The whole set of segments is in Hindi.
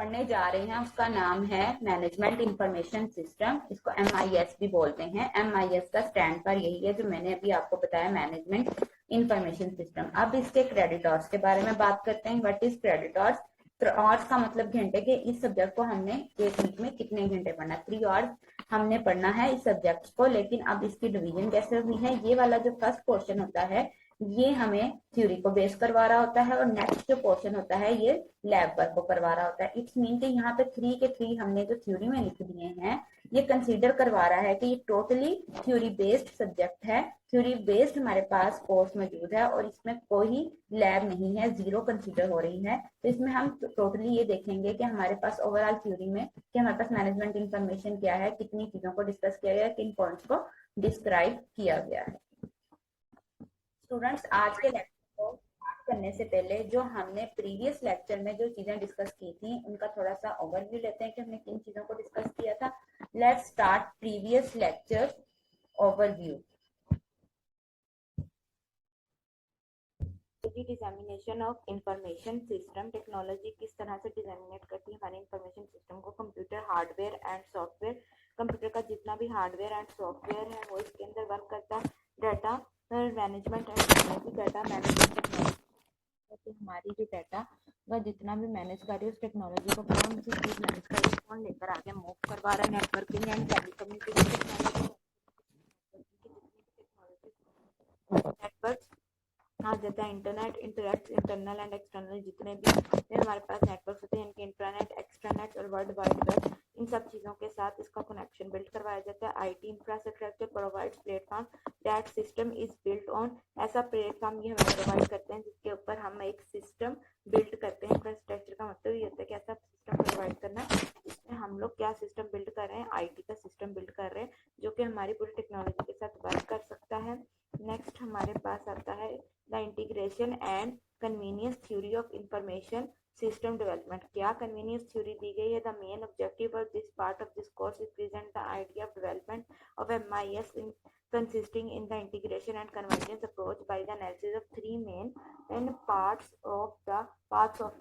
पढ़ने जा रहे हैं उसका नाम है मैनेजमेंट इंफॉर्मेशन सिस्टम। इसको MIS भी बोलते हैं। MIS का स्टैंड पर यही है जो मैंने अभी आपको बताया, मैनेजमेंट इंफॉर्मेशन सिस्टम। अब इसके क्रेडिटर्स के बारे में बात करते हैं। What is creditors? आवर्स का मतलब घंटे के। इस सब्जेक्ट को हमने एक वीक में कितने घंटे पढ़ना है? 3 आवर्स हमने पढ़ना है इस सब्जेक्ट को। लेकिन अब इसकी डिवीजन कैसे हुई है? ये वाला जो फर्स्ट पोर्शन होता है ये हमें थ्योरी को बेस करवा रहा होता है, और नेक्स्ट जो पोर्शन होता है ये लैब वर्क को करवा रहा होता है। इट्स मीन कि यहाँ पे 3 के 3 हमने जो थ्योरी में लिख दिए हैं ये कंसीडर करवा रहा है कि ये टोटली थ्योरी बेस्ड सब्जेक्ट है। थ्योरी बेस्ड हमारे पास कोर्स मौजूद है और इसमें कोई लैब नहीं है, 0 कंसीडर हो रही है। तो इसमें हम टोटली ये देखेंगे कि हमारे पास ओवरऑल थ्योरी में कि हमारे पास मैनेजमेंट इंफॉर्मेशन क्या है, कितनी चीजों को डिस्कस किया गया है, किन पॉइंट्स को डिस्क्राइब किया गया है। स्टूडेंट्स, आज के लेक्चर को स्टार्ट करने से पहले जो हमने प्रीवियस लेक्चर में जो चीजें डिस्कस की थी उनका थोड़ा सा ओवरव्यू लेते हैं कि हमने किन चीजों को डिस्कस किया था। Let's start previous lecture overview. Dissemination of information system. Technology किस तरह से डिजामिनेट करती है हमारे इंफॉर्मेशन सिस्टम को। Computer hardware and software. Computer का जितना भी हार्डवेयर एंड सॉफ्टवेयर है वो इसके अंदर वर्क करता है। Data management and technology. Data management technology, हमारी जो डाटा वह जितना भी मैनेज कर रही है उस टेक्नोलॉजी को कौन सी चीज मैनेज कर रही है, कौन लेकर आगे मूव करवा रहा है। Networking and telecommunication technology. Network आ जाता है internet, internet internal and external, जितने भी हमारे पास नेटवर्क होते हैं इनके इंटरनेट, एक्सट्रानेट और वर्ल्ड वाइड वेब, इन सब चीज़ों के साथ इसका कनेक्शन बिल्ड करवाया जाता है। IT infrastructure provides platform that system is built on. ऐसा प्लेटफॉर्म ये हमें प्रोवाइड करते हैं जिसके ऊपर हम एक सिस्टम बिल्ड करते हैं। इंफ्रास्ट्रक्चर का मतलब ये होता है कि ऐसा सिस्टम प्रोवाइड करना जिसमें हम लोग क्या सिस्टम बिल्ड कर रहे हैं, आईटी का सिस्टम बिल्ड कर रहे हैं जो कि हमारी पूरी टेक्नोलॉजी के साथ वर्क कर सकता है। नेक्स्ट हमारे पास आता है the integration and convenience theory of information system development. क्या कन्वीनियंस थ्योरी दी गई है? The main objective of this part of this course is present the idea of development of MIS in consisting in the integration and convergence approach by the analysis of 3 main and parts of the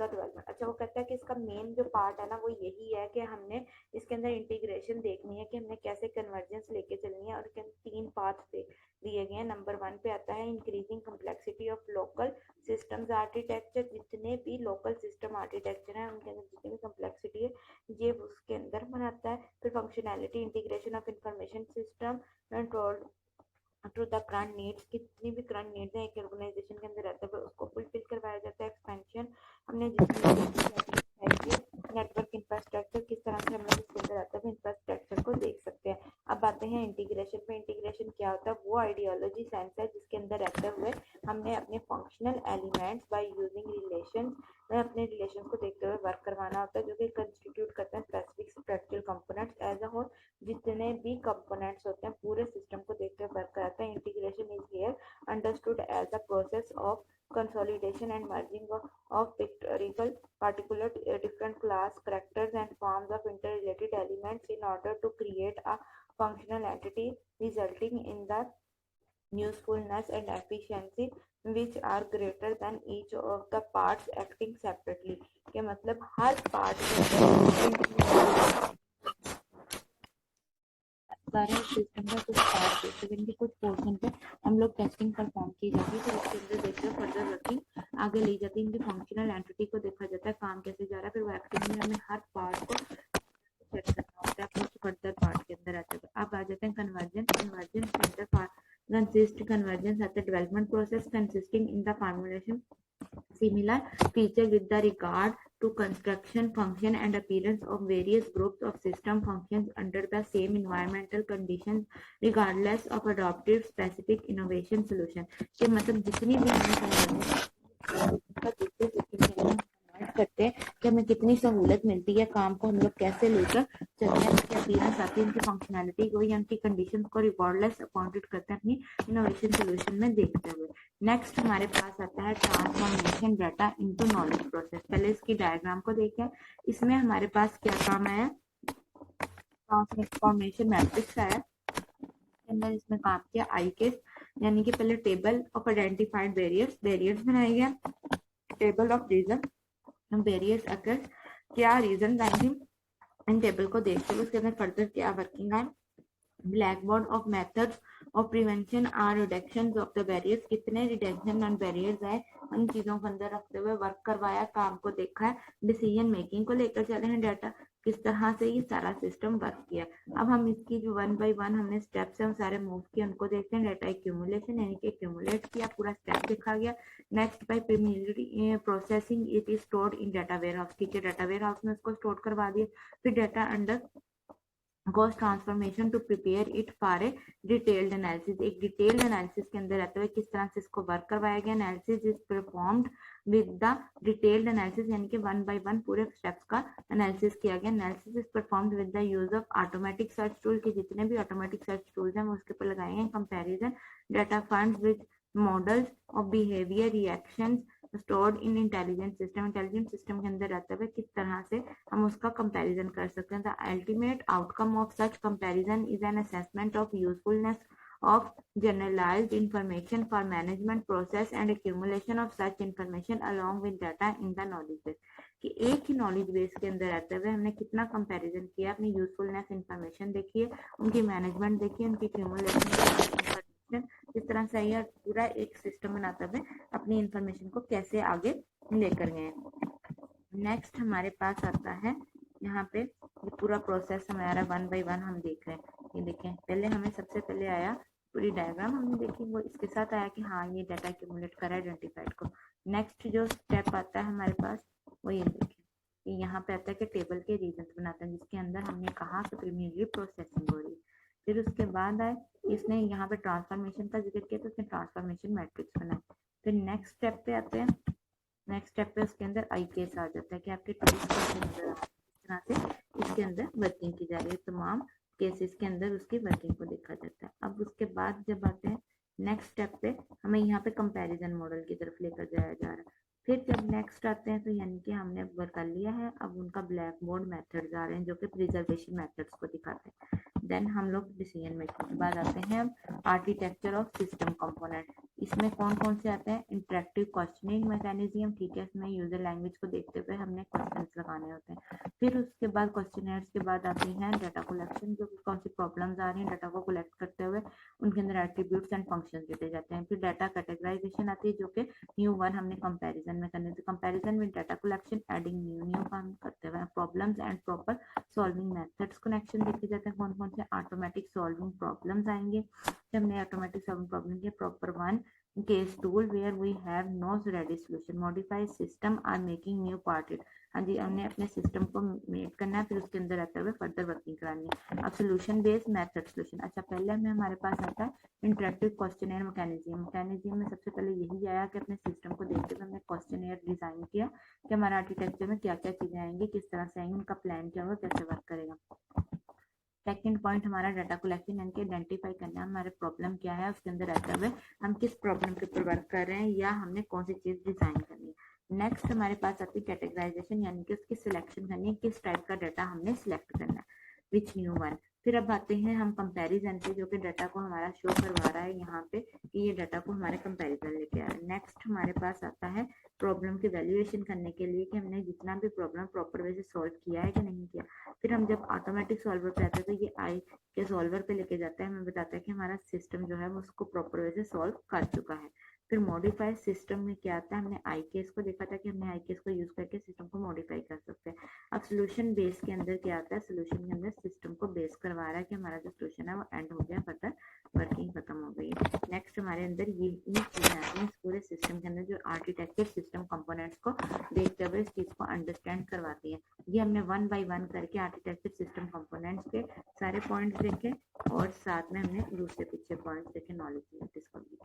development। अच्छा, वो कहता है कि इसका मेन जो पार्ट है ना वो यही है कि हमने इसके अंदर इंटीग्रेशन देखनी है कि हमने कैसे कन्वर्जेंस लेके चलनी है, और इसके अंदर 3 पार्ट दिए गए हैं। नंबर 1 पे आता है increasing complexity of local systems architecture. जितने भी लोकल सिस्टम आर्किटेक्चर हैं उनके अंदर जितनी भी कम्प्लेक्सिटी है ये उसके अंदर बनाता है। फिर functionality integration of information system control to the current needs. कितनी भी करंट नीड्स हैं एक ऑर्गेनाइजेशन के अंदर रहता है उसको फुलफिल करवाया जाता है। एक्सपेंशन, हमने जितनी नेटवर्क इंफ्रास्ट्रक्चर किस तरह से हम लोग इसके अंदर रहते हैं इंफ्रास्ट्रक्चर को देख सकते हैं। अब आते हैं इंटीग्रेशन पे। इंटीग्रेशन क्या होता है? वो आइडियोलॉजी सेंस है जिसके अंदर रहते हुए हमने अपने functional elements by using relation, अपने रिलेशन को देखते हुए वर्क करवाना होता है जो कि कंस्टिट्यूट करते हैं specific structural components as a whole. जितने भी कंपोनेंट्स होते हैं पूरे सिस्टम को देखते हुए वर्क कराता है। Integration is here understood as a process of consolidation and merging of particular different class characters and forms of interrelated elements in order to create a functional entity resulting in the usefulness and efficiency which are greater than each of the parts acting separately। के मतलब हर पार्ट सारे सिस्टम का कुछ पार्ट देखते हैं, जिनके कुछ पोर्शन पे हम लोग टेस्टिंग परफॉर्म की जाती है, तो उसके अंदर देखते हैं फर्दर वर्किंग आगे ली जाती है। इनकी फंक्शनल एंटिटी को देखा जाता है काम कैसे जा रहा है, फिर वो एक्टिंग में हमें हर पार्ट को चेक करना होता है अपने फर्दर पार्ट के अंदर आते हैं। अब आ जाते हैं convergence. Convergence convergence at the development process consisting in the formulation similar feature with the regard to construction, function and appearance of various groups of system functions under the same environmental conditions regardless of adopted specific innovation solution। कि मतलब जितनी भी हमें करते हैं कि हमें कितनी सहूलत मिलती है, काम को हम लोग कैसे लेकर चलते हैं, उसकी अपीयरेंस आती है, उनकी फंक्शनैलिटी को या उनकी कंडीशंस को रिकॉर्डलेस अपॉइंटेड करते हैं अपनी इनोवेशन सोल्यूशन में देखते हुए। नेक्स्ट हमारे पास आता है transformation data into knowledge process. पहले इसकी डायग्राम को देखें। इसमें हमारे पास क्या काम आया? ट्रांसफॉर्मेशन मैट्रिक्स आया, अंदर इसमें काम किया आई केस, यानी कि पहले टेबल ऑफ आइडेंटिफाइड बैरियर्स बनाया गया, table of reason barriers occurs क्या रीजन आएंगे इन टेबल को देखते हुए उसके अंदर फर्दर क्या वर्किंग है। Blackboard of methods of prevention or reduction of the barriers, कितने रिडक्शन एंड बैरियर्स है उन चीजों को अंदर रखते हुए वर्क करवाया, काम को देखा है, डिसीजन मेकिंग को लेकर चले हैं, डाटा किस तरह से ये सारा सिस्टम वर्क किया। अब हम इसकी जो 1 बाय 1 हमने स्टेप्स है वो सारे मूव किए उनको देखते हैं। डाटा एक्यूमुलेशन यानी कि एक्यूमुलेट किया, पूरा स्टेप देखा गया। Next by preliminary processing it is stored in data warehouse, ठीक है डाटा वेयर हाउस में उसको स्टोर करवा दिया। फिर data undergoes transformation to prepare it for a detailed analysis, एक डिटेल्ड एनालिसिस के अंदर रहते हुए किस तरह से इसको वर्क करवाया गया। Analysis is performed with the detailed analysis यानी कि 1 बाय 1 पूरे स्टेप्स का एनालिसिस किया गया। Analysis is performed with the use of automatic search tool, के जितने भी ऑटोमेटिक सर्च टूल्स हैं वो उसके ऊपर लगाए हैं। Comparison data funds with models of behaviour reactions stored in intelligent system, intelligent system के अंदर रहते हुए किस तरह से हम उसका कंपैरिजन कर सकते हैं। The ultimate outcome of such comparison is an assessment of usefulness of generalized information for management process and accumulation of such information along with data in the knowledge base, कि एक ही नॉलेज बेस के अंदर रहते हुए हमने कितना कंपैरिजन किया, अपनी यूजफुलनेस इंफॉर्मेशन देखिए, उनकी मैनेजमेंट देखिए, उनकी एक्यूमुलेशन इस तरह से यह पूरा एक सिस्टम बनाते हुए अपनी इंफॉर्मेशन को कैसे आगे लेकर गए। नेक्स्ट हमारे पास आता है यहाँ पे ये पूरा प्रोसेस हमारा 1 बाय 1 हम देख रहे हैं। ये देखें, पहले हमें सबसे पहले आया पूरी डायग्राम हमने देखी, वो इसके साथ आया कि हाँ ये डाटा एक्यूमुलेट करा आइडेंटिफाइड को। नेक्स्ट जो स्टेप आता है हमारे पास वो ये देखें, कि यहाँ पे आता है कि टेबल के रीजन बनाते हैं जिसके अंदर हमने कहा कि प्रीलिमिनरी प्रोसेसिंग हो रही है। फिर उसके बाद आए इसने यहाँ पे ट्रांसफॉर्मेशन का जिक्र किया तो उसने ट्रांसफॉर्मेशन मैट्रिक्स बनाया। फिर नेक्स्ट स्टेप पे आते हैं, नेक्स्ट स्टेप पे उसके अंदर आई केस आ जाता है कि आपके टूल्स कैसे नजर आ तरह से इसके अंदर वर्किंग की जा रही है, तमाम केसेस के अंदर उसकी वर्किंग को देखा जाता है। अब उसके बाद जब आते हैं नेक्स्ट स्टेप पे हमें यहाँ पे कंपैरिजन मॉडल की तरफ लेकर जाया जा रहा है। फिर जब नेक्स्ट आते हैं तो यानी कि हमने वर्क कर लिया है, अब उनका ब्लैक बोर्ड मेथड्स आ रहे हैं जो कि प्रिजर्वेशन मेथड्स को दिखाते हैं। देन हम लोग डिसीजन मेकिंग के बाद आते हैं अब आर्किटेक्चर ऑफ सिस्टम कंपोनेंट। इसमें कौन कौन से आते हैं, इंटरेक्टिव क्वेश्चनिंग मैकेनिज्म, ठीक है, इसमें यूजर लैंग्वेज को देखते हुए हमने क्वेश्चंस लगाने होते हैं। फिर उसके बाद क्वेश्चनर्स के बाद आती हैं डाटा कलेक्शन, जो कौन सी प्रॉब्लम्स आ रही हैं डाटा को कलेक्ट करते हुए उनके अंदर एट्रीब्यूट्स एंड फंक्शंस देते जाते हैं। फिर डाटा कैटेगराइजेशन आती है जो कि न्यू वन हमने कंपैरिजन में करने थे, comparison with data collection adding new काम करते हुए problems and proper solving methods connection देखे जाते हैं, कौन कौन से ऑटोमेटिक सॉल्विंग प्रॉब्लम्स आएंगे। जब हमने ऑटोमेटिक सॉल्विंग प्रॉब्लम किया, proper one case tool where we have no ready solution, modify system or making new part it, हाँ जी हमने अपने सिस्टम को मेक करना है, फिर उसके अंदर रहते हुए फर्दर वर्किंग करानी है। अब सोल्यूशन बेस्ड मेथड सोल्यूशन, अच्छा पहले में हमारे पास आता है इंटरेक्टिव क्वेश्चनर मैकेनिज्म। मैकेनिज्म में सबसे पहले यही आया कि अपने सिस्टम को देखते हुए हमने क्वेश्चनर डिजाइन किया कि हमारा आर्किटेक्चर में क्या क्या चीजें आएंगी, किस तरह से आएंगी, उनका प्लान क्या होगा, कैसे वर्क करेगा। सेकेंड पॉइंट हमारा डाटा कलेक्शन यानी कि आइडेंटिफाई करना हमारे प्रॉब्लम क्या है, उसके अंदर रहते हुए हम किस प्रॉब्लम के ऊपर वर्क कर रहे हैं या हमने कौन सी चीज डिजाइन करनी है। नेक्स्ट हमारे पास आती है कैटेगराइजेशन यानी कि उसकी सिलेक्शन करनी है, किस टाइप का डाटा हमने सिलेक्ट करना है, विच न्यू वन। फिर अब आते हैं हम कंपैरिजन पे, जो कि डाटा को हमारा शो करवा रहा है यहाँ पे कि ये डाटा को हमारे कंपैरिजन लेके आ रहा है। नेक्स्ट हमारे पास आता है प्रॉब्लम की वैल्यूएशन करने के लिए कि हमने जितना भी प्रॉब्लम प्रॉपर वे से सॉल्व किया है कि नहीं किया। फिर हम जब ऑटोमेटिक सॉल्वर पे आते हैं तो ये आई के सॉल्वर पे लेके जाता है, हमें बताता है कि हमारा सिस्टम जो है वो उसको प्रॉपर वे से सॉल्व कर चुका है। फिर मॉडिफाई सिस्टम में क्या आता है, हमने आई केस को देखा था कि हमने आई केस को यूज करके सिस्टम को मॉडिफाई कर सकते हैं। अब सोल्यूशन बेस के अंदर क्या आता है, सोल्यूशन के अंदर सिस्टम को बेस करवा रहा है कि हमारा जो सोल्यूशन है वो एंड हो गया, फर्दर वर्किंग खत्म हो गई। नेक्स्ट हमारे अंदर ये चीजें आती हैं इस पूरे सिस्टम के अंदर जो आर्किटेक्चर सिस्टम कंपोनेंट्स को देखते हुए इस चीज को अंडरस्टैंड करवाती है। ये हमने 1 बाय 1 करके आर्किटेक्चर सिस्टम कंपोनेंट्स के सारे पॉइंट्स देखे और साथ में हमने दूसरे पीछे पॉइंट्स देखे नॉलेज डिस्कवरी।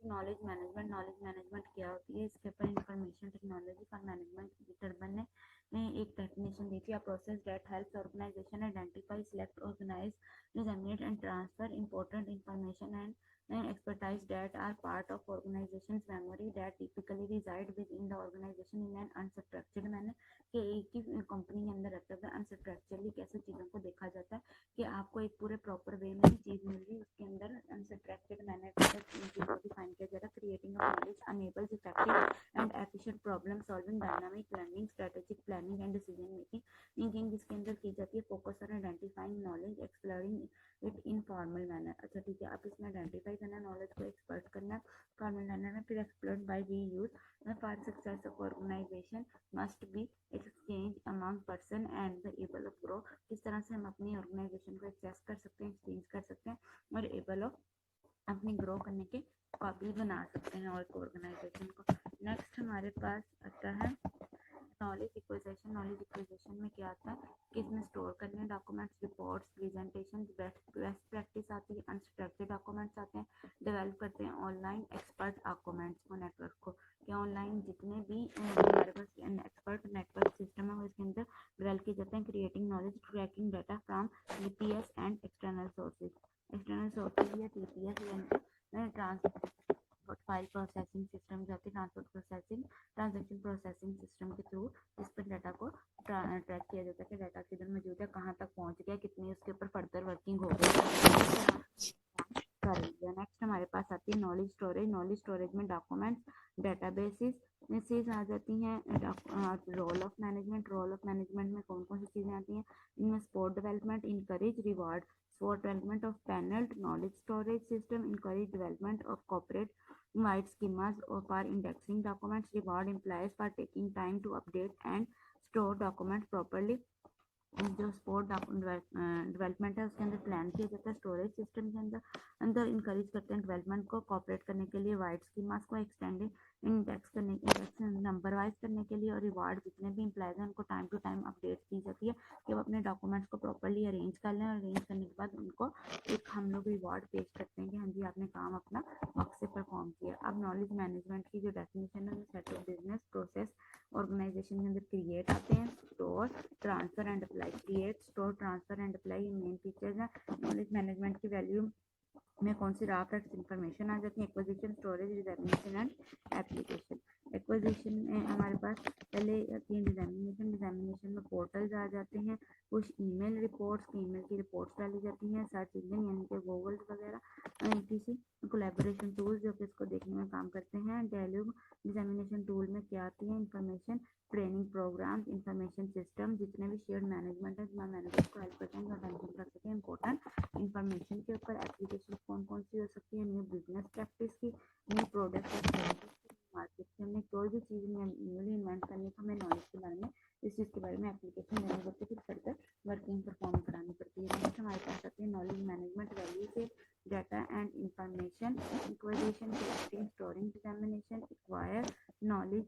नॉलेज मैनेजमेंट क्या होती है, इसके ऊपर इंफॉर्मेशन टेक्नोलॉजी फॉर मैनेजमेंट डिटरमिन ने एक डेफिनेशन दी थी, a process that helps organisation identify, select, organise, disseminate and transfer important information and and expertise that are part of organization's memory that typically reside within the organization in an unstructured manner। कि एक ही कंपनी के अंदर रहते हुए अनस्ट्रक्चरली कैसे चीज़ों को देखा जाता है कि आपको एक पूरे प्रॉपर वे में ही चीज़ मिल रही है, उसके अंदर अनस्ट्रक्चर्ड मैनर पर चीज़ों को डिफाइन किया जा रहा है। Creating of knowledge enables effective and efficient problem solving, dynamic learning, strategic planning and decision making. Thinking जिसके अंदर की जाती है focus on identifying knowledge, exploring it in formal manner. अच्छा ठीक है, आप इसमें आइडेंटिफाई करना, नॉलेज को एक्सपर्ट करना फॉर्मल मैनर में, फिर explore by reuse. For success of organisation must be exchange among person and the able of grow. किस तरह से हम अपनी ऑर्गेनाइजेशन को एक्सेस कर सकते हैं, एक्सचेंज कर सकते हैं और एबल ऑफ अपनी ग्रो करने के काबिल बना सकते हैं और ऑर्गेनाइजेशन को। नेक्स्ट हमारे पास आता है नॉलेज इक्विजिशन। नॉलेज इक्विजिशन में क्या आता है कि इसमें स्टोर करने documents, reports, presentation, best practice आती है, अनस्ट्रक्चर्ड डॉक्यूमेंट्स आते हैं, डेवलप करते हैं ऑनलाइन एक्सपर्ट डॉक्यूमेंट्स को, नेटवर्क को, कि ऑनलाइन जितने भी हमारे पास एक्सपर्ट नेटवर्क सिस्टम है वो इसके अंदर डेवलप किए जाते हैं। Creating knowledge, tracking data from TPS and external sources. External sources या टीपीएस यानी फाइल प्रोसेसिंग सिस्टम जो होती है, transport processing, transaction processing system के थ्रू इस पर डाटा को ट्रैक किया जाता है कि डाटा किधर मौजूद है, कहाँ तक पहुँच गया, कितनी उसके ऊपर फर्दर वर्किंग हो गई कर रही है। नेक्स्ट हमारे पास आती है नॉलेज स्टोरेज। नॉलेज स्टोरेज में डॉक्यूमेंट्स, डेटाबेसेस आ जाती हैं। Role of management, role of management में कौन कौन सी चीज़ें आती हैं, इनमें sport development, encourage reward for development of paneled knowledge storage system, encourage development of corporate wide schemas or for indexing documents, reward employees for taking time to update and store documents properly। जो स्पोर्ट डेवलपमेंट है उसके अंदर प्लान किया जाता है स्टोरेज सिस्टम के अंदर इंकरेज करते हैं डेवलपमेंट को कॉपरेट करने के लिए, वाइड स्कीमास को एक्सटेंडिंग इंडेक्स करने इंडेक्स नंबर वाइज करने के लिए, और रिवार्ड जितने भी एम्प्लॉयज हैं उनको टाइम टू टाइम अपडेट दी जाती है कि वो अपने डॉक्यूमेंट्स को प्रॉपरली अरेंज कर लें, और अरेंज करने के बाद उनको एक हम लोग रिवार्ड पेश करते हैं कि हाँ जी आपने काम अपना वक्त से परफॉर्म किया। अब नॉलेज मैनेजमेंट की जो डेफिनेशन है set of business process organisation के अंदर क्रिएट आते हैं, store, transfer and apply. Create, store, transfer and apply ये मेन फीचर्स हैं। नॉलेज मैनेजमेंट की वैल्यू में कौन सी रॉ फैक्ट्स इंफॉर्मेशन आ जाती है, acquisition, storage, dissemination and application. Acquisition में हमारे पास पहले आती है डिजामिनेशन। डिजामिनेशन में पोर्टल्स आ जाते हैं, कुछ ईमेल रिपोर्ट्स, ईमेल की रिपोर्ट्स डाली जाती हैं, सर्च इंजन यानी कि गूगल्स वगैरह, etc। कोलैबोरेशन टूल्स जो कि इसको देखने में काम करते हैं। डायलॉग डिजामिनेशन टूल में क्या आती है, information training program, information system, जितने भी शेयर मैनेजमेंट है मैनेजर को हेल्प करते हैं मेंशन कर सकें इंपॉर्टेंट इंफॉर्मेशन के ऊपर। एप्लीकेशन कौन कौन सी हो सकती है, न्यू बिजनेस प्रैक्टिस की, न्यू प्रोडक्ट और सर्विस मार्केट से हमने कोई भी चीज़ न्यूली इन्वेंट करने का हमें नॉलेज के बारे में, इस चीज़ के बारे में एप्लीकेशन देनी पड़ती है, फिर फर्दर वर्किंग परफॉर्म करानी पड़ती है। नेक्स्ट हमारे पास आती है नॉलेज मैनेजमेंट वैल्यू से data and information acquisition, collecting, storing, dissemination, acquire knowledge.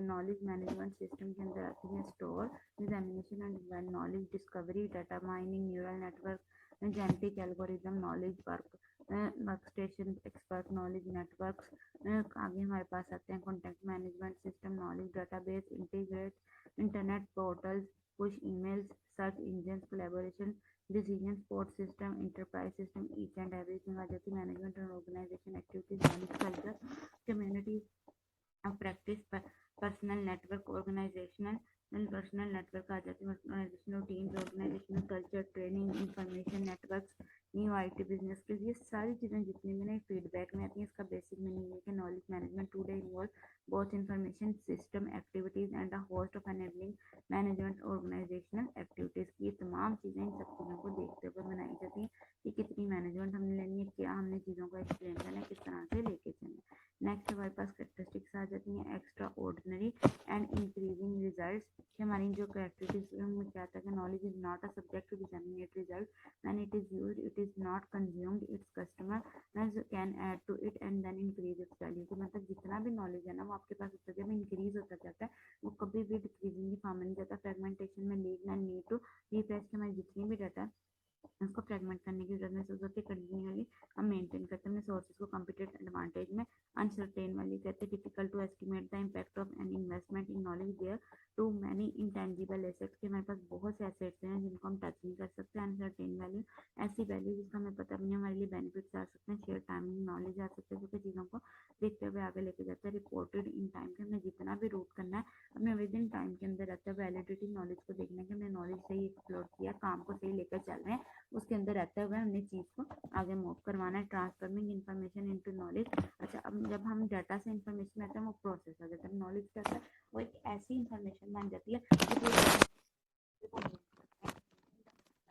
Knowledge management system के अंदर आती है store, dissemination and knowledge discovery, data mining, neural network, genetic algorithm, knowledge work station, expert knowledge networks. आगे हमारे पास आते हैं contact management system, knowledge database, integrate internet portals, push emails, search engine, collaboration, decision support system, enterprise system, each and everything आ जाती है। Management and organisation activities, knowledge culture, community practice, personal network, organisational personal network आ जाती है, organisational teams, organisational culture, training, information networks, new IT business के, ये सारी चीज़ें जितनी भी ना फीडबैक में आती हैं। इसका बेसिक मीनिंग है कि knowledge management today involve both information system activities and a host of enabling management organisational activities की। ये तमाम चीज़ें इन सब चीज़ों को देखते हुए बनाई जाती हैं कि कितनी मैनेजमेंट हमने लेनी है, क्या हमने चीज़ों को एक्सप्लेन करना है, किस तरह से लेके चलना है। नेक्स्ट हमारे पास कैरेक्टरिस्टिक्स आ जाती हैं extra ordinary and increasing results. हमारी जो कैरेक्टरिस्टिक्स में क्या आता है, knowledge is not a subject to determinate result when it is used, it is not consumed, its customer can add to it and then increase its value. तो मतलब जितना भी नॉलेज है ना वो आपके पास उस जगह में इंक्रीज होता जाता है, वो कभी भी डिक्रीजिंग की फॉर्म में नहीं जाता। फ्रेगमेंटेशन में lead and need to refresh, हमारी जितनी भी डाटा उसको फ्रेगमेंट करने की जरूरत है, कंटिन्यूअली हम मेंटेन करते हैं सोर्सेज को। कम्पिटेटिव एडवांटेज में अनसर्टेन वाली कहते हैं difficult to estimate the impact of an investment in knowledge there too many intangible assets के हमारे पास बहुत से एसेट्स हैं जिनको हम टच नहीं कर सकते। अनसर्टेन वैल्यू, ऐसी वैल्यू जिसका हमें पता नहीं हमारे लिए बेनिफिट्स आ सकते हैं। शेयर टाइमिंग नॉलेज आ सकते हैं जो कि चीज़ों को देखते हुए आगे लेके जाता है। रिपोर्टेड इन टाइम के हमें जितना भी रूट करना है हमें विद इन टाइम के अंदर रहता है। वैलिडिटी नॉलेज को देखना है कि हमने नॉलेज सही एक्सप्लोर किया, काम को सही लेकर चल रहे हैं, उसके अंदर रहते हुए हमने चीज़ को आगे मूव करवाना है। ट्रांसफॉर्मिंग इन्फॉर्मेशन इनटू नॉलेज, अच्छा अब जब हम डाटा से इन्फॉर्मेशन आता है वो प्रोसेस आ जाता है। नॉलेज क्या होता है, वो एक ऐसी इन्फॉर्मेशन बन जाती है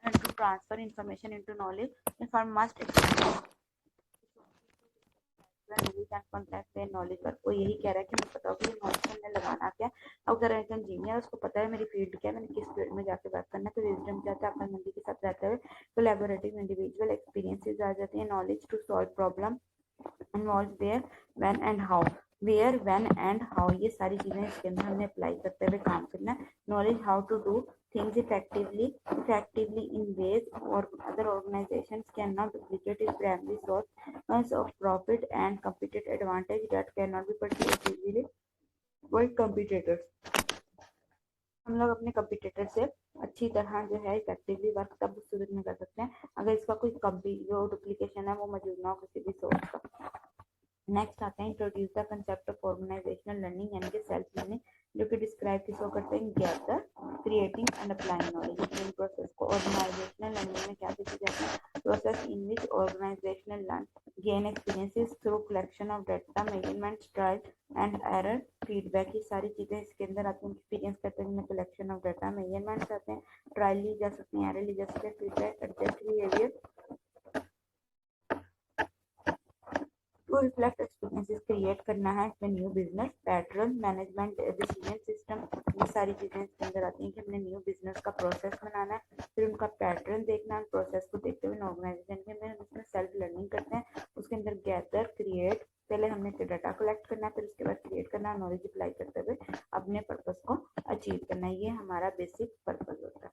to transfer information into knowledge for must knowledge work. वो यही कह रहा है कि मुझे पता हो कि नॉलेज हमने लगाना क्या है। अगर एक इंजीनियर उसको पता है मेरी फील्ड क्या है, मैंने किस फील्ड में जाके वर्क करना है, तो विजडम क्या होता है अक्लमंदी के साथ रहते हुए कोलैबोरेटिव इंडिविजुअल एक्सपीरियंसेस आ जाती है। Knowledge to solve problem involve where when and how, where when and how, ये सारी चीजें इसके अंदर हमने अप्लाई करते हुए काम करना है। Knowledge how to do things effectively in ways or other organizations cannot duplicate is primary source of profit and competitive advantage that cannot be purchased easily by competitors। हम लोग अपने कंपिटिटर से अच्छी तरह जो है इफेक्टिवली वर्क तब उस सूरत में कर सकते हैं अगर इसका कोई जो डुप्लीकेशन है वो मौजूद ना हो किसी भी सोर्स का। नेक्स्ट आते हैं introduce the concept of organisational learning यानी कि सेल्फ लर्निंग, जो कि डिस्क्राइब किसको करते हैं, gather creating and applying knowledge. इन प्रोसेस को ऑर्गेनाइजेशनल लर्निंग में क्या देखी जाती है, process in which organisational learn gain experiences through collection of data, measurements, trial and error, feedback. ये सारी चीजें इसके अंदर आती हैं। एक्सपीरियंस करते हैं जिनमें कलेक्शन ऑफ डाटा, मेजरमेंट्स आते हैं, ट्रायल ली जा सकती है, एरर ली जा सकती है, feedback, adjust behaviour to reflect experiences create करना है। इसमें new business pattern, management, decision system, ये सारी चीजें इसके अंदर आती हैं कि हमने न्यू बिजनेस का प्रोसेस बनाना है, फिर उनका पैटर्न देखना है। प्रोसेस को देखते हुए ऑर्गेनाइजेशन के अंदर हम इसमें सेल्फ लर्निंग करते हैं। उसके अंदर गैदर क्रिएट, पहले हमने डाटा कलेक्ट करना है, फिर उसके बाद क्रिएट करना है, नॉलेज अप्लाई करते हुए अपने पर्पस को अचीव करना है। ये हमारा बेसिक पर्पस होता है।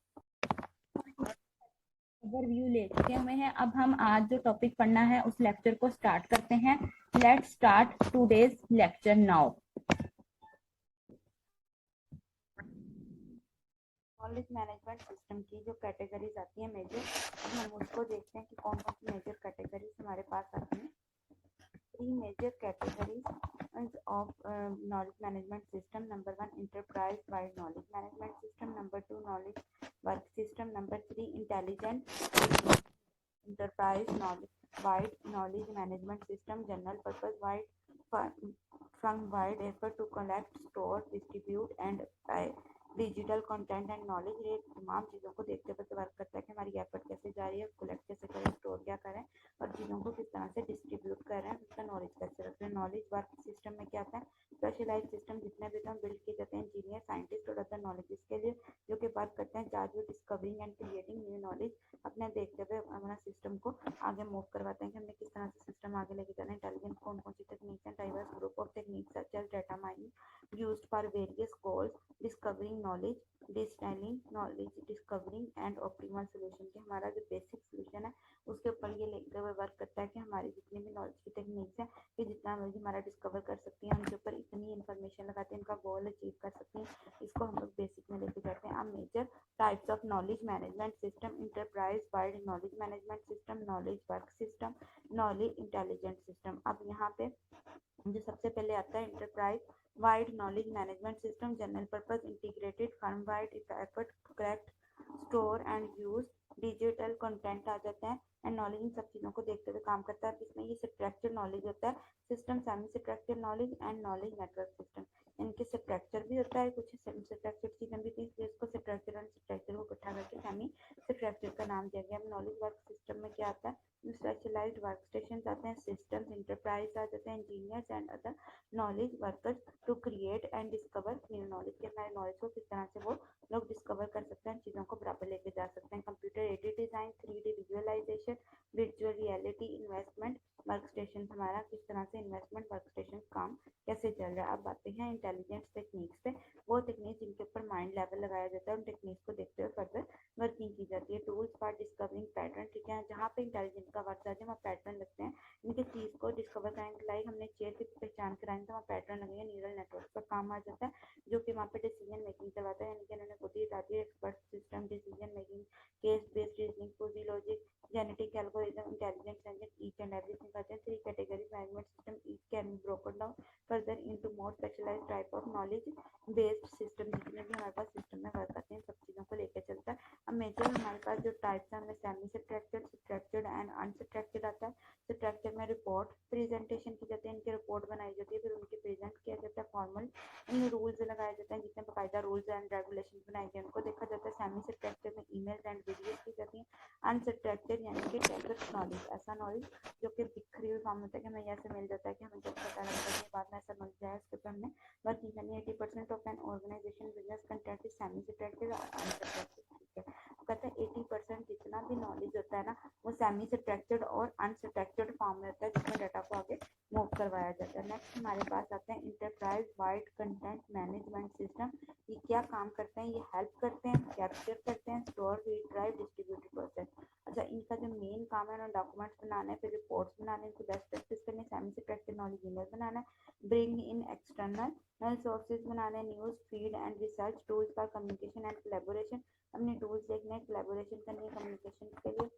ओवरव्यू ले चुके हुए हैं, अब हम आज जो टॉपिक पढ़ना है उस लेक्चर को स्टार्ट करते हैं। Let's start today's lecture now. Knowledge management system की जो कैटेगरीज आती हैं मेजर, अब हम उसको देखते हैं कि कौन कौन सी मेजर कैटेगरीज हमारे पास आती हैं। 3 major categories of knowledge management system. Number 1, enterprise wide knowledge management system. Number 2, knowledge work system. Number 3, intelligent enterprise knowledge wide knowledge management system. General purpose wide firm wide effort to collect, store, distribute and digital content and knowledge. ये तमाम चीज़ों को देखते हुए वर्क करता है कि हमारी एफर्ट कैसे जा रही है, कलेक्ट कैसे करें, स्टोर क्या करें और चीज़ों को किस तरह से डिस्ट्रीब्यूट कर रहे हैं, उसका नॉलेज कैसे रख रहे हैं। नॉलेज वर्क सिस्टम में क्या आता है, स्पेशलाइज सिस्टम जितने भी तो बिल्ड किए जाते हैं इंजीनियर, साइंटिस्ट और अदर नॉलेज के लिए, जो कि वर्क करते हैं charge with discovering and creating new knowledge. अपने देखते हुए अपना सिस्टम को आगे मूव करवाते हैं कि हमने किस तरह से सिस्टम आगे लेके जाना है। इंटेलिजेंस कौन कौन सी टेक्निक्स हैं, diverse group of techniques such as data mining used for various goals, discovering knowledge, distilling knowledge, discovering and optimal solution. के हमारा जो बेसिक सोल्यूशन है उसके ऊपर ये लेते हुए वर्क करता है कि हमारी जितनी भी नॉलेज की टेक्निक्स है कि जितना मर्जी हमारा डिस्कवर कर सकती हैं, उनके ऊपर इतनी इन्फॉर्मेशन लगाते हैं, उनका गोल अचीव कर सकते हैं, इसको हम लोग बेसिक में लेके जाते हैं। अब major types of knowledge management system, enterprise wide knowledge management system, knowledge work system, knowledge intelligent system. अब यहाँ पे जो सबसे पहले आता है enterprise wide knowledge management system, general purpose integrated firm wide effort to collect, store and use digital content आ जाता है एंड नॉलेज। इन सब चीज़ों को देखते हुए काम करता है। इसमें ये स्ट्रक्चर नॉलेज होता है, system semi structure knowledge and knowledge network system. इनके स्ट्रक्चर भी होता है, कुछ स्ट्रक्चर चीज़ें भी थी, इसलिए इसको स्ट्रक्चर एंड स्ट्रक्चर को इकट्ठा करके सेमी स्ट्रक्चर का नाम दिया गया। नॉलेज वर्क सिस्टम में क्या आता है, स्पेशलाइज्ड वर्क स्टेशन आते हैं, सिस्टम्स, इंटरप्राइज आ जाते हैं, engineers and other knowledge workers to create and discover new knowledge. के हमारे नॉलेज को किस तरह से वो लोग डिस्कवर कर सकते हैं, चीज़ों को बराबर लेके जा सकते हैं। Computer aided design, 3D visualisation, virtual reality, investment work station, हमारा किस तरह से इन्वेस्टमेंट वर्क स्टेशन काम कैसे चल रहा है। अब बातें हैं इंटेलिजेंस टेक्निक्स पे, वो टेक्निक जिनके ऊपर माइंड लेवल लगाया जाता है, उन टेक्निक्स को देखते हुए फर्दर वर्किंग की जाती है। टूल्स फॉर डिस्कवरिंग पैटर्न, ठीक है, जहाँ पे इंटेलिजेंस का वर्क जाते हैं वहाँ पैटर्न लगते हैं, इनके चीज़ को डिस्कवर कराने के लाइक हमने चेयर की पहचान करानी तो वहाँ पैटर्न लगेंगे, न्यूरल नेटवर्क का काम आ जाता है, जो कि वहाँ पे डिसीजन मेकिंग करवाता है, यानी कि उन्होंने खुद ही बता दिया expert system, decision making, case based reasoning, fuzzy logic, genetic algorithm, intelligent engine, each and everything कहते हैं। 3 category management system each can be broken down further into more specialised type of knowledge based system. जितने भी हमारे पास सिस्टम में वर्क करते हैं सब चीज़ों को लेकर चलता है। अब मेजर हमारे पास जो टाइप्स हैं, हमें semi structured, structured and unstructured आता है। स्ट्रक्चर में रिपोर्ट प्रेजेंटेशन की जाती है, इनकी रिपोर्ट बनाई जाती है, फिर उनकी प्रेजेंट किया जाता है, फॉर्मल इन रूल्स लगाए जाते हैं, जितने बाकायदा रूल्स एंड रेगुलेशन बनाए गए उनको देखा जाता है। सेमी स्ट्रक्चर में ईमेल्स एंड वीडियोस की जाती हैं। अनस्ट्रक्चर्ड यानी कि टेक्स्ट नॉलेज, ऐसा नॉलेज जो कि बिखरी हुई फॉर्म होता है कि हमें ऐसे मिल जाता है कि हमें जब पता लगता है बाद में ऐसा मिल जाए, उसके ऊपर हमने वर्क नहीं करनी। 80% of an organisation business content is semi structured और अनस्ट्रक्चर्ड। कहते हैं 80% जितना भी नॉलेज होता है ना, वो सेमी स्ट्रक्चर्ड और अनस्ट्रक्चर्ड फॉर्म में होता है, जिसमें डाटा को आगे मूव करवाया जाता है। नेक्स्ट हमारे पास आते हैं enterprise wide content management system. ये क्या काम करते हैं? ये हेल्प करते हैं, कैप्चर करते हैं, store, read, drive, distribute process. अच्छा, इनका जो मेन काम है ना, डॉक्यूमेंट्स बनाना है, फिर रिपोर्ट्स बनाने, इनको बेस्ट प्रैक्टिस करनी, सेमी स्ट्रक्चर्ड नॉलेज ईमेल बनाना है, ब्रिंग इन एक्सटर्नल सोर्सेज बनाने, news feed and research tools for communication and collaboration. अपने टूल्स देखने, कोलैबोरेशन करनी है कम्युनिकेशन के लिए।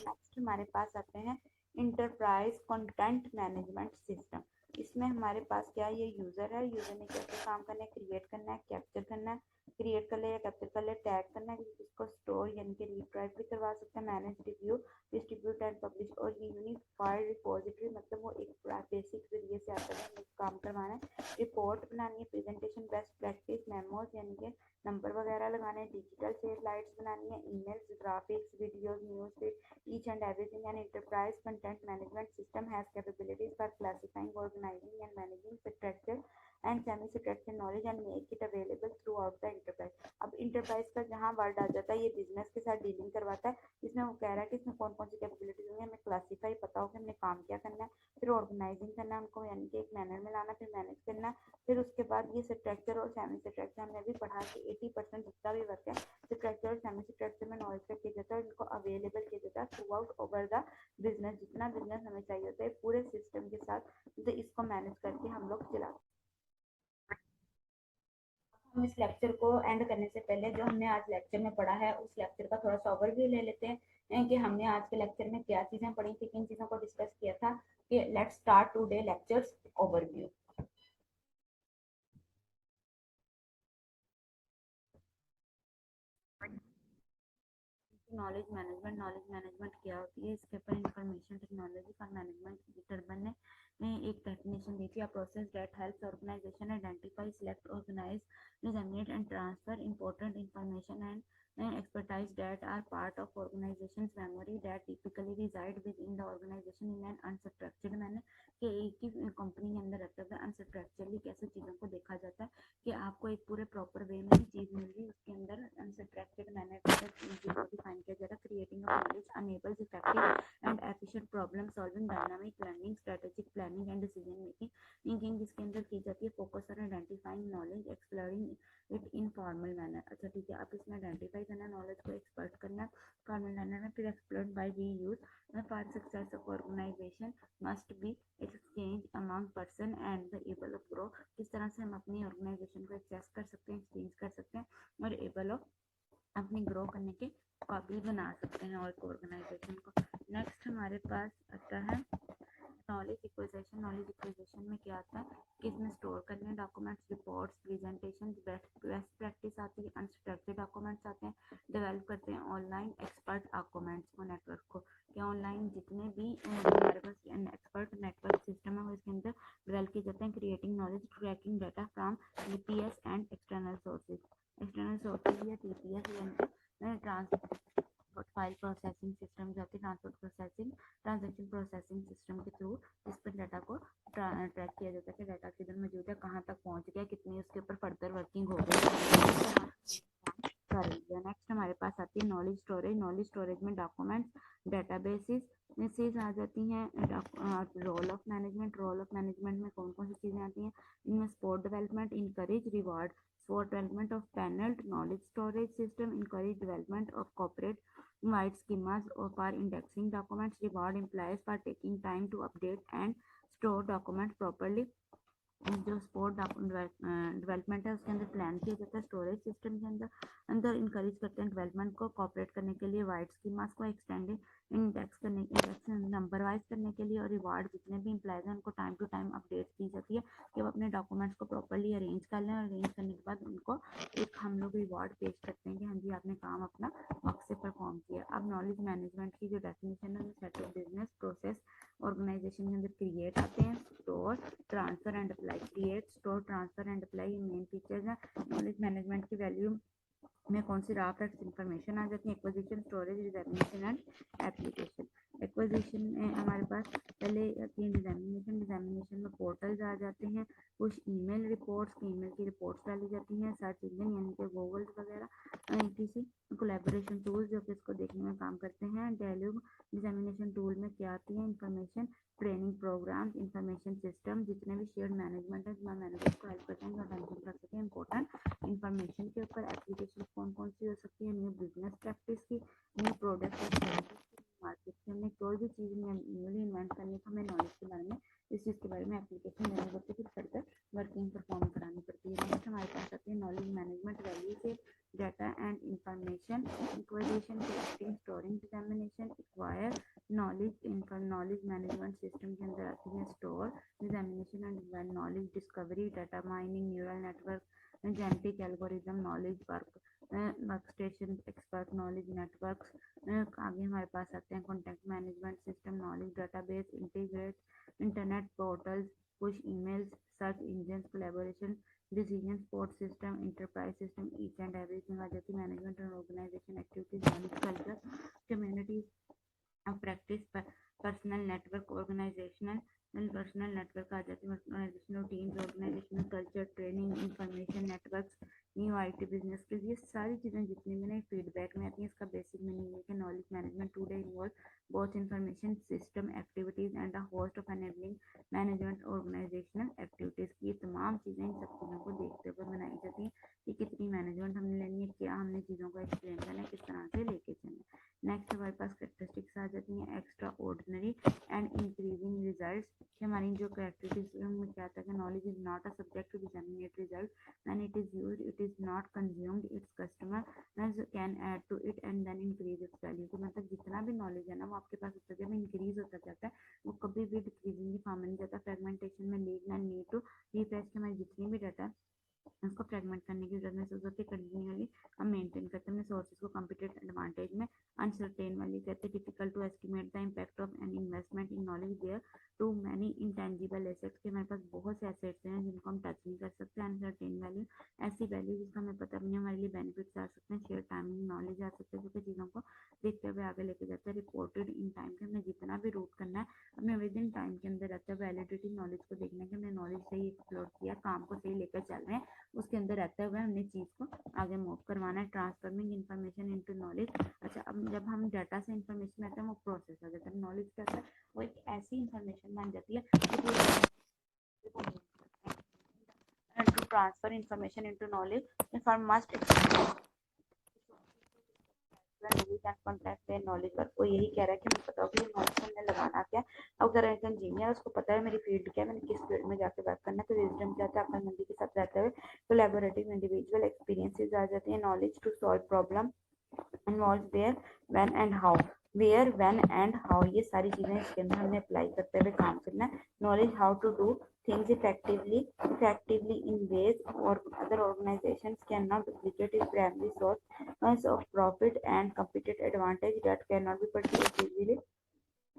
नेक्स्ट हमारे पास आते हैं इंटरप्राइज कंटेंट मैनेजमेंट सिस्टम। इसमें हमारे पास क्या है, ये यूजर है, यूजर ने कैसे काम करना है, क्रिएट करना है, कैप्चर करना है, क्रिएट कर ले या कैप्चर कर ले, टैग करना है, इसको स्टोर यानी कि रीड राइट भी करवा सकते हैं, manage, review, distribute and publish. और ये यूनिफाइड रिपोजिटरी, मतलब वो एक बेसिक जरिए से आता है, काम करवाना है, रिपोर्ट बनानी है, प्रेजेंटेशन, बेस्ट प्रैक्टिस, मेमोज यानी कि नंबर वगैरह लगाने, डिजिटल से स्लाइड्स बनानी है, emails, graphics, videos, news feed, each and everything. An enterprise content management system has capabilities for classifying, organizing and managing structured and semi-structured knowledge and make it available throughout the enterprise. अब इंटरप्राइज का जहाँ वर्ड आ जाता है, ये बिजनेस के साथ डीलिंग करवाता है। इसमें वो कह रहा है कि इसमें कौन कौन सी कैपेबिलिटीज होंगी, हमें क्लासीफाई पता हो कि हमने काम क्या करना है, फिर ऑर्गेनाइजिंग करना है हमको, यानी कि एक मैनर में लाना, फिर मैनेज करना, फिर उसके बाद ये स्ट्रक्चर और सेमी स्ट्रक्चर हमने भी पढ़ा कि 80% जितना भी वर्क है स्ट्रक्चर और सेमी स्ट्रक्चर में नॉलेज का किया जाता है और इनको अवेलेबल किया जाता है through out over the business. जितना बिजनेस हमें चाहिए होता है पूरे सिस्टम के साथ, तो इसको मैनेज करके हम लोग चलाते हैं। हम इस लेक्चर को एंड करने से पहले जो हमने आज लेक्चर में पढ़ा है उस लेक्चर का थोड़ा सा ओवरव्यू ले लेते हैं कि हमने आज के लेक्चर में क्या चीजें पढ़ी थी, किन चीजों को डिस्कस किया था। कि let's start today lectures overview. Knowledge management क्या होती है, इसके ऊपर इंफॉर्मेशन टेक्नोलॉजी फॉर मैनेजमेंट की टर्बन ने एक डेफिनेशन दी थी। A process that helps organisation identify, select, organise, disseminate and transfer important information and expertise that are part of organization's memory that typically reside within the organization in an unstructured manner। कि एक ही कंपनी के अंदर रहते हुए अनस्ट्रक्चरली कैसे चीज़ों को देखा जाता है कि आपको एक पूरे प्रॉपर वे में चीज़ मिल रही है, उसके अंदर अनस्ट्रक्चर्ड मैनर चीज़ों को डिफाइन किया जाता है। Creating of knowledge enables effective and efficient problem solving, dynamic learning, strategic planning and decision making जिसके अंदर की जाती है। Focus on identifying knowledge, exploring it in formal manner. अच्छा ठीक है, आप इसमें आइडेंटिफाई करना, नॉलेज को एक्सपर्ट करना फॉर्मल मैनर में, फिर explore by we use for success of organisation must be exchange among person and the able of grow. किस तरह से हम अपनी ऑर्गेनाइजेशन को एक्सेस कर सकते हैं, एक्सचेंज कर सकते हैं और एबल ऑफ अपनी ग्रो करने के काबिल बना सकते हैं और ऑर्गेनाइजेशन को। नेक्स्ट हमारे पास आता है नॉलेज इक्विजिशन। नॉलेज इक्विजिशन में क्या आता है कि इसमें स्टोर करने documents, reports, presentation, best practice आती है, अनस्ट्रक्चर्ड डॉक्यूमेंट्स आते हैं, डेवलप करते हैं ऑनलाइन एक्सपर्ट डॉक्यूमेंट्स को, नेटवर्क को, कि ऑनलाइन जितने भी हमारे पास एक्सपर्ट नेटवर्क सिस्टम है वो इसके अंदर डेवलप किए जाते हैं। Creating knowledge, tracking data from TPS and external sources. External sources या टीपीएस यानी ट्रांसपोर्ट फाइल प्रोसेसिंग सिस्टम जो होती है, transport processing transaction processing system के थ्रू इस पर डाटा को ट्रैक किया जाता है कि डाटा किधर मौजूद है, कहाँ तक पहुँच गया, कितनी उसके ऊपर फर्दर वर्किंग हो गई। नेक्स्ट हमारे पास आती है नॉलेज स्टोरेज। नॉलेज स्टोरेज में डॉक्यूमेंट्स, डेटाबेसेस मैसेज आ जाती हैं। Role of management, role of management में कौन कौन सी चीज़ें आती हैं, इनमें sport development, encourage, reward for development of paneled knowledge storage system, encourage development of corporate wide schemas or for indexing documents, reward employees for taking time to update and store documents properly, जो स्पोर्ट डेवलपमेंट है उसके अंदर प्लान किया जाता है। स्टोरेज सिस्टम के अंदर इनकरेज करते हैं डेवलपमेंट को कॉपरेट करने के लिए, वाइड स्कीमास को एक्सटेंडेड इंडेक्स नंबर वाइज करने के लिए, और रिवार्ड जितने भी एम्प्लॉयज हैं उनको टाइम टू टाइम अपडेट्स दी जाती है कि वो अपने डॉक्यूमेंट्स को प्रॉपरली अरेंज कर लें, और अरेंज करने के बाद उनको एक हम लोग रिवार्ड पेश करते हैं कि हाँ जी आपने काम अपना वक्त से परफॉर्म किया। अब नॉलेज मैनेजमेंट की जो डेफिनेशन है, set of business process organisation के अंदर क्रिएट आते हैं। Store, transfer and apply. Create, store, transfer and apply, ये मेन फीचर्स हैं। नॉलेज मैनेजमेंट की वैल्यू में कौन सी रॉ फैक्ट्स इंफॉर्मेशन आ जाती है? Acquisition, storage, dissemination and application. Acquisition में हमारे पास पहले आती है डिजामिनेशन। डिजामिनेशन में पोर्टल्स आ जाते हैं, कुछ ईमेल रिपोर्ट्स, ईमेल की रिपोर्ट्स डाली जाती हैं, सर्च इंजन यानी कि गूगल वगैरह, किसी कोलैबोरेशन टूल्स जो कि इसको देखने में काम करते हैं। डायलॉग डिजामिनेशन टूल में क्या आती है? Information training program, information system, जितने भी शेयर्ड मैनेजमेंट है मैनेजर को हेल्प करते हैं, अटेंशन कर सकें इंपॉर्टेंट इंफॉर्मेशन के ऊपर। एप्लीकेशन कौन कौन सी हो सकती है? न्यू बिजनेस प्रैक्टिस की, न्यू प्रोडक्ट और सर्विस की, मार्केट में हमने कोई भी चीज़ न्यूली इन्वेंट करनी तो हमें नॉलेज के बारे में, इस चीज़ के बारे में एप्लीकेशन देनी पड़ती है, फिर फर्दर वर्किंग परफॉर्म करानी पड़ती है। नेक्स्ट हमारे पास आती है नॉलेज मैनेजमेंट वैल्यू से data and information, acquisition, collecting, storing, dissemination, acquire knowledge. Knowledge management system के अंदर आती है store, dissemination and knowledge discovery, data mining, neural network, genetic algorithm, knowledge work station, expert knowledge networks. आगे हमारे पास आते हैं contact management system, knowledge database, integrate internet portals, push emails, search engine, collaboration, decision support system, enterprise system, each and everything आ जाती है। Management and organisation activities, knowledge culture, communities practice, personal network, organisational personal network आ जाती है। Organisational teams, organisational culture, training, information networks, new IT business skills, ये सारी चीज़ें जितनी भी ना फीडबैक में आती हैं। इसका बेसिक मीनिंग है कि knowledge management today involve both information system activities and a host of enabling management organisational activities की। ये तमाम चीज़ें इन सब चीज़ों को देखते हुए बनाई जाती हैं कि कितनी मैनेजमेंट हमने लेनी है, क्या हमने चीज़ों को एक्सप्लेन करना है, किस तरह से लेके चलना है। नेक्स्ट हमारे पास कैरेक्टरिस्टिक्स आ जाती हैं extra ordinary and increasing results. हमारी जो कैरेक्टरिस्टिक्स में क्या था कि knowledge is not a subject to determinate result, when it is used it is not consumed, its customer can add to it and then increase its value. तो मतलब जितना भी नॉलेज है ना वो आपके पास उस जगह में इंक्रीज होता जाता है, वो कभी भी डिक्रीजिंग की फॉर्म में नहीं जाता। फ्रेगमेंटेशन में lead and need to refresh, हमारी जितनी भी डाटा है उसको फ्रेगमेंट करने की जरूरत महसूस होती है। कंटिन्यूअली हम मेंटेन करते हैं अपने सोर्सेज को कम्पिटेटिव एडवांटेज में। अनसर्टेन वाली कहते हैं difficult to estimate the impact of an investment in knowledge, there too many intangible assets के हमारे पास बहुत से एसेट्स हैं जिनको हम टच नहीं कर सकते। अनसर्टेन वैल्यू ऐसी वैल्यू जिसका हमें पता नहीं, हमारे लिए बेनिफिट्स आ सकते हैं, शेयर टाइमिंग नॉलेज आ सकते हैं जो कि चीज़ों को देखते हुए आगे लेके जाता है। रिपोर्टेड इन टाइम के हमें जितना भी रूट करना है हमें विद इन टाइम के अंदर रहता है। वैलिडिटी नॉलेज को देखना कि हमने नॉलेज सही एक्सप्लोर किया, काम को सही लेकर चल रहे हैं, उसके अंदर रहते हुए हमने चीज़ को आगे मूव करवाना है। Transforming information into knowledge. अच्छा, अब जब हम डाटा से इंफॉर्मेशन आता है वो प्रोसेस आ जाता है। नॉलेज क्या होता है? वो एक ऐसी इंफॉर्मेशन बन जाती है to transfer information into knowledge, for must knowledge work. वो यही कह रहा है कि मुझे पता हो कि नॉलेज हमने लगाना क्या। अगर एक इंजीनियर उसको पता है मेरी फील्ड क्या है, मैंने किस फील्ड में जाके वर्क करना है, तो विजडम क्या है अपना मंदी के साथ रहते हुए कोलैबोरेटिव इंडिविजुअल एक्सपीरियंसेस आ जाती है। Knowledge to solve problem involve where when and how, where when and how, ये सारी चीज़ें इसके अंदर हमने अप्लाई करते हुए काम करना है। Knowledge how to do things effectively in ways or other organizations cannot duplicate is primary source of profit and competitive advantage that cannot be purchased easily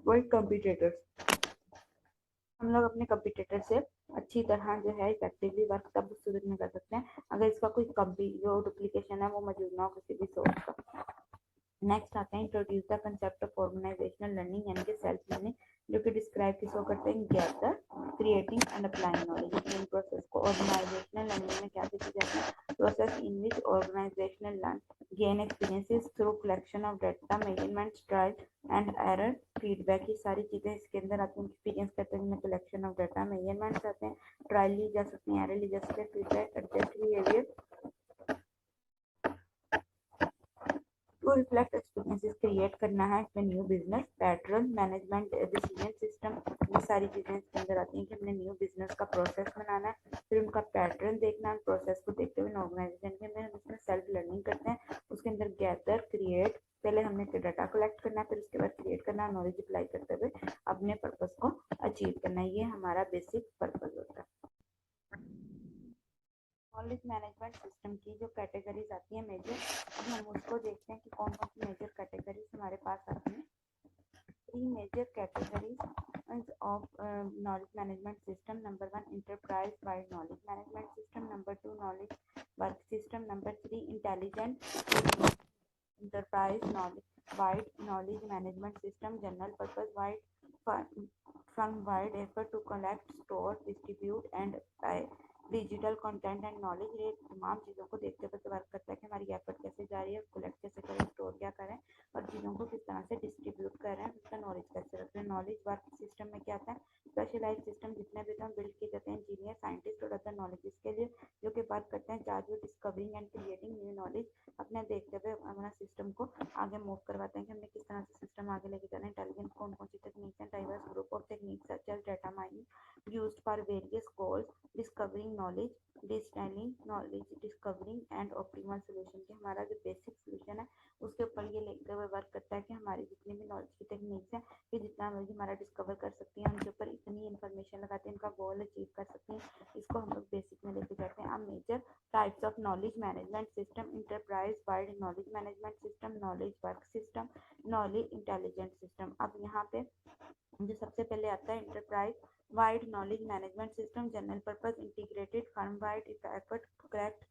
by competitors। हम लोग अपने कंपिटिटर से अच्छी तरह जो है इफेक्टिवली वर्क तब उस में कर सकते हैं अगर इसका कोई जो डुप्लीकेशन है वो मौजूद ना हो किसी भी सोर्स का। नेक्स्ट आते हैं introduce the concept of organisational learning यानी कि सेल्फ लर्निंग, जो कि डिस्क्राइब किसको करते हैं? Gather, creating and applying knowledge. इन प्रोसेस को ऑर्गेनाइजेशनल लर्निंग में क्या देखी जाती है? Process in which organisational learn gain experiences through collection of data, measurements, trial and error, feedback. ये सारी चीज़ें इसके अंदर आती हैं। एक्सपीरियंस करते हैं जिनमें कलेक्शन ऑफ डाटा, मेजरमेंट्स आते हैं, ट्रायल ली जा सकती है, एरर ली जा सकती है, feedback, adjust behaviour to reflect experiences, create करना है इसमें new business pattern management decision system, ये सारी चीज़ें इसके अंदर आती हैं कि हमने न्यू बिजनेस का प्रोसेस बनाना है, फिर उनका पैटर्न देखना है, प्रोसेस को देखते हुए ऑर्गेनाइजेशन के अंदर हम इसमें सेल्फ लर्निंग करते हैं, उसके अंदर गैदर क्रिएट, पहले हमने डाटा कलेक्ट करना है, फिर उसके बाद क्रिएट करना है, नॉलेज अप्लाई करते हुए अपने पर्पस को अचीव करना है, ये हमारा बेसिक पर्पस होता है। नॉलेज मैनेजमेंट सिस्टम की जो कैटेगरीज आती है मेजर, अब हम उसको देखते हैं कि कौन कौन सी मेजर कैटेगरीज हमारे पास आती हैं। 3 major categories of knowledge management system. Number 1, enterprise wide knowledge management system. Number 2, knowledge work system. Number 3, intelligent enterprise knowledge wide knowledge management system. General purpose wide firm wide effort to collect, store, distribute and digital content and knowledge, ये तमाम चीज़ों को देखते हुए वर्क करता है कि हमारी एफर्ट कैसे जा रही है, कलेक्ट कैसे करें, स्टोर क्या करें और चीज़ों को किस तरह से डिस्ट्रीब्यूट कर रहे हैं, उसका नॉलेज कैसे रख रहे हैं। नॉलेज वर्क सिस्टम में क्या आता है, स्पेशलाइज सिस्टम जितने भी हम बिल्ड किए जाते हैं इंजीनियर साइंटिस्ट और अदर नॉलेज के लिए, जो कि वर्क करते हैं charge with discovering and creating new knowledge, अपने देखते हुए अपना सिस्टम को आगे मूव करवाते हैं कि हमने किस तरह से सिस्टम आगे लेके जाना है। इंटेलिजेंस कौन कौन सी टेक्निक्स हैं, diverse group of techniques such as data mining used for various goals, discovering knowledge, distilling knowledge, discovering and optimal solution, के हमारा जो बेसिक सोल्यूशन है उसके ऊपर ये लेते हुए वर्क करता है कि हमारी जितनी भी नॉलेज की टेक्निक्स हैं ये जितना मर्जी हमारा डिस्कवर कर सकती हैं, उनके ऊपर इतनी इन्फॉर्मेशन लगाते हैं, उनका गोल अचीव कर सकते हैं, इसको हम लोग बेसिक में लेके जाते हैं। अब major types of knowledge management system, enterprise wide knowledge management system, knowledge work system, knowledge intelligent system. अब यहाँ पे जो सबसे पहले आता है enterprise wide knowledge management system, general purpose integrated firm wide effort to collect,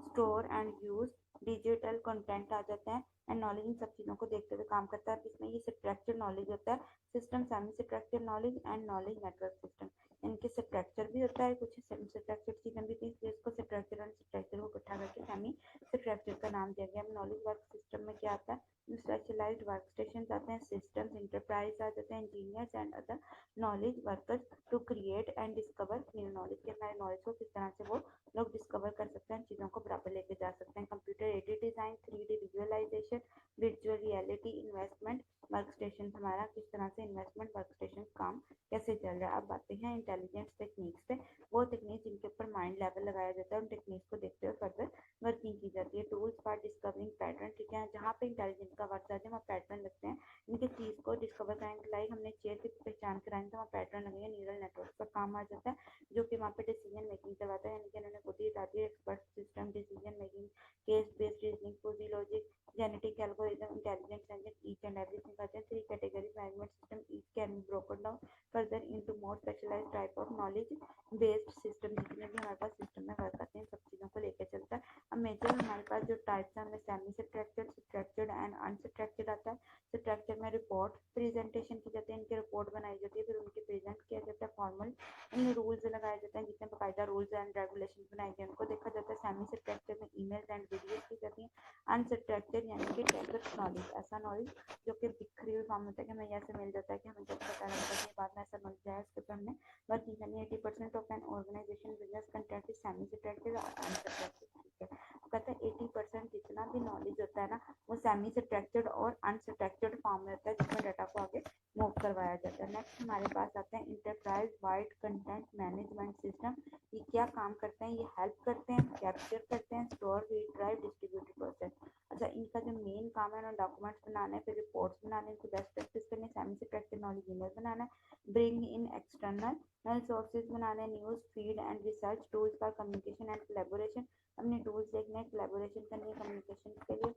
store and use digital content आ जाता है एंड नॉलेज, इन सब चीज़ों को देखते हुए काम करता है। इसमें ये स्ट्रक्चर नॉलेज होता है, system semi structure knowledge and knowledge network system, इनके स्ट्रक्चर भी होता है, कुछ सेमी स्ट्रक्चर चीज़ें भी थी, इसलिए इसको स्ट्रक्चर एंड स्ट्रक्चर को इकट्ठा करके सेमी स्ट्रक्चर का नाम दिया गया। नॉलेज वर्क सिस्टम में क्या आता है, स्पेशलाइज्ड वर्क स्टेशन आते हैं, सिस्टम्स इंटरप्राइज आ जाते हैं, engineers and other knowledge workers to create and discover new knowledge, के हमारे नॉलेज को किस तरह से वो लोग डिस्कवर कर सकते हैं, चीज़ों को बराबर लेके जा सकते हैं। Computer aided design, 3D visualisation, virtual reality, investment work station, हमारा किस तरह से इन्वेस्टमेंट वर्क स्टेशन काम कैसे चल रहा है। अब बातें हैं इंटेलिजेंस टेक्निक्स पे, वो टेक्निक जिनके ऊपर माइंड लेवल लगाया जाता है, उन टेक्निक्स को देखते हुए फर्दर वर्किंग की जाती है। टूल्स फॉर डिस्कवरिंग पैटर्न, ठीक है, जहाँ पे इंटेलिजेंस का वर्क आते हैं वहाँ पैटर्न लगते हैं, इनके चीज़ को डिस्कवर करेंगे, लाइक हमने चेयर की पहचान कराएंगे तो वहाँ पैटर्न लगेंगे, न्यूरल नेटवर्क का काम आ जाता है जो कि वहाँ पे डिसीजन मेकिंग करवाता है, यानी कि उन्होंने खुद ही बता दिया expert system, decision making, case based reasoning, fuzzy logic, genetic algorithm, intelligent engine, each and everything कहते हैं। 3 categories management system, each can be broken down further into more specialised type of knowledge based system, जितने भी हमारे पास सिस्टम में वर्क आते हैं सब चीज़ों को लेकर चलता है। अब मेजर हमारे पास जो टाइप्स हैं, हमें semi structured, structured and unstructured आता है। स्ट्रक्चर में रिपोर्ट प्रेजेंटेशन की जाती है, इनकी रिपोर्ट बनाई जाती है, फिर उनकी प्रेजेंट किया जाता है, फॉर्मल इन रूल्स लगाए जाते हैं, जितने बाकायदा रूल्स एंड रेगुलेशन बनाए गए उनको देखा जाता है। सेमी स्ट्रक्चर में ईमेल्स एंड वीडियोस की जाती हैं। अनस्ट्रक्चर्ड यानी कि टेक्स्ट नॉलेज, ऐसा नॉलेज जो कि बिखरी हुई फॉर्म होता है कि हमें ऐसे मिल जाता है कि हमें जब पता लगता है कि बाद में ऐसा नॉलेज आया, उसके ऊपर हमने वर्किंग करनी है। 80% of an organisation business content is semi structured और अनस्ट्रक्चर्ड, ठीक है, कहते हैं 80% जितना भी नॉलेज होता है ना वो सेमी स्ट्रक्चर्ड और अनस्ट्रक्चर्ड फॉर्म में होता है, जिसमें डाटा को आगे मूव करवाया जाता है। नेक्स्ट हमारे पास आते हैं enterprise wide content management system, ये क्या काम करते हैं, ये हेल्प करते हैं, कैप्चर करते हैं, store, read, drive, distribute process. अच्छा, इनका जो मेन काम है ना डॉक्यूमेंट्स बनाना है, फिर रिपोर्ट्स बनाने, इनको बेस्ट प्रैक्टिस करनी, सेमी स्ट्रक्चर्ड नॉलेज ईमेल बनाना है, ब्रिंग इन एक्सटर्नल सोर्सेज बनाने, news feed and research, tools for communication and collaboration, हमने टूल्स देखने हैं, कोलैबोरेशन करनी है कम्युनिकेशन के लिए।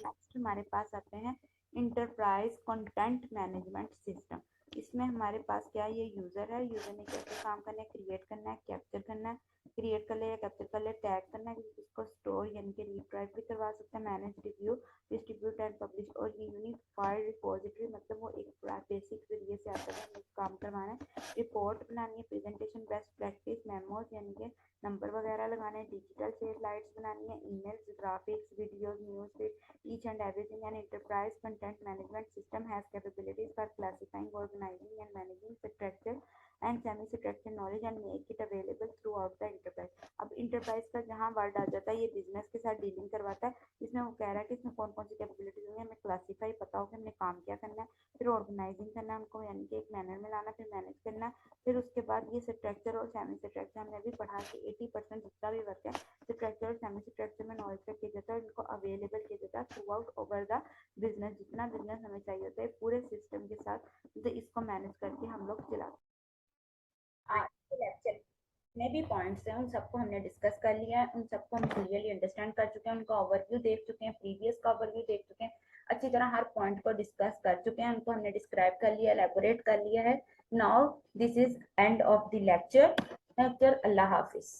नेक्स्ट हमारे पास आते हैं इंटरप्राइज कंटेंट मैनेजमेंट सिस्टम, इसमें हमारे पास क्या ये यूज़र है, यूज़र ने कैसे काम करना है, क्रिएट करना है, कैप्चर करना है, क्रिएट कर ले या कैप्चर कर ले, टैग करना है, इसको स्टोर यानी कि रीड्राइव भी करवा सकते हैं, manage, review, distribute and publish, और ये यूनिफाइड रिपोजिटरी, मतलब वो एक बेसिक जरिए से आता है, हमें काम करवाना है, रिपोर्ट बनानी है, प्रेजेंटेशन, बेस्ट प्रैक्टिस, मेमोज यानी कि नंबर वगैरह लगाने हैं, डिजिटल स्लाइड्स बनानी है, emails, graphics, videos, news feed, each and everything. An enterprise content management system has capabilities for classifying, organizing and managing structured and semi-structured knowledge and make it available throughout the enterprise. अब इंटरप्राइज का जहाँ वर्ड आ जाता है ये बिजनेस के साथ डीलिंग करवाता है, जिसमें वो कह रहा है कि इसमें कौन कौन सी कैपेबिलिटीज होंगी, हमें क्लासीफाई पता हो कि हमने काम क्या करना है, फिर ऑर्गेनाइजिंग करना है उनको, यानी कि एक मैनर में लाना, फिर मैनेज करना, फिर उसके बाद ये स्ट्रक्चर और सेमी स्ट्रक्चर हमने भी पढ़ा कि 80% जितना भी वर्क है स्ट्रक्चर और सेमी स्ट्रक्चर में नॉलेज का किया जाता है, इनको अवेलेबल किया जाता है through out over the business, जितना बिजनेस हमें चाहिए होता है पूरे सिस्टम के साथ, तो इसको मैनेज करके हम लोग चलाते हैं। आज के लेक्चर में भी पॉइंट्स हैं उन सबको हमने डिस्कस कर लिया है, उन सबको हम क्लियरली अंडरस्टैंड कर चुके हैं, उनका ओवरव्यू देख चुके हैं, प्रीवियस का ओवरव्यू देख चुके हैं, अच्छी तरह हर पॉइंट को डिस्कस कर चुके हैं, उनको हमने डिस्क्राइब कर लिया, एलैबोरेट कर लिया है। Now this is end of the lecture. Allah Hafiz.